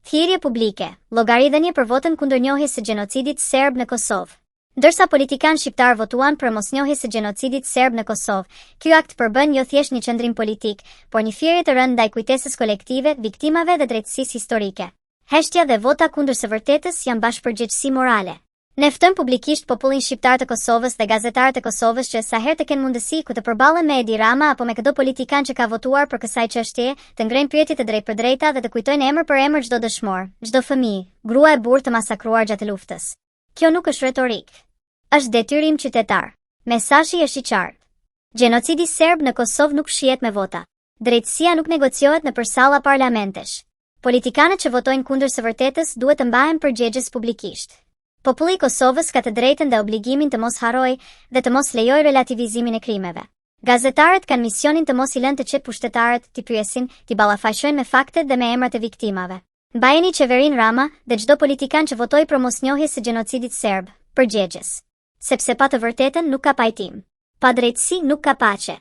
Thirrje publike, llogaridhënie për votën kundër njohjes së gjenocidit serb në Kosovë. Ndërsa politikanë shqiptar votuan për mosnjohjes së gjenocidit serb në Kosovë, ky akt përbën jo thjesht një qendrim politik, por një thirrje të rëndë ndaj kujtesës kolektive, viktimave dhe drejtësisë historike. Heshtja dhe vota kundër së vërtetës janë bashkëpërgjegjësi morale. Ne ftojmë publikisht popullin shqiptar të Kosovës dhe gazetarët e Kosovës që sa herë të kenë mundësi ku të përballen me Edi Rama apo me çdo politikan që ka votuar për kësaj çështjeje, të ngrejnë pyetje të drejtpërdrejta dhe të kujtojnë emër për emër çdo dëshmor, çdo fëmijë, grua e burr të masakruar gjatë luftës. Kjo nuk është retorik. Është detyrim qytetar. Mesazhi është i qartë. Gjenocidi serb në Kosovë nuk shihet me vota. Drejtësia nuk negociohet nëpër salla parlamentesh. Politikanët që votojnë kundër së vërtetës duhet të mbahen përgjegjës publikisht. Populli i Kosovës ka të drejtën dhe obligimin të mos harrojë dhe të mos lejojë relativizimin e krimeve. Gazetarët kanë misionin të mos i lënë të çet pushtetarët, t'i pyesin, t'i ballafaqojnë me faktet dhe me emrat e viktimave. Mbajeni qeverinë Rama dhe çdo politikan që votoi për mosnjohjes së gjenocidit serb, përgjegjës. Sepse pa të vërtetën nuk ka pajtim. Pa drejtësi nuk ka paqe.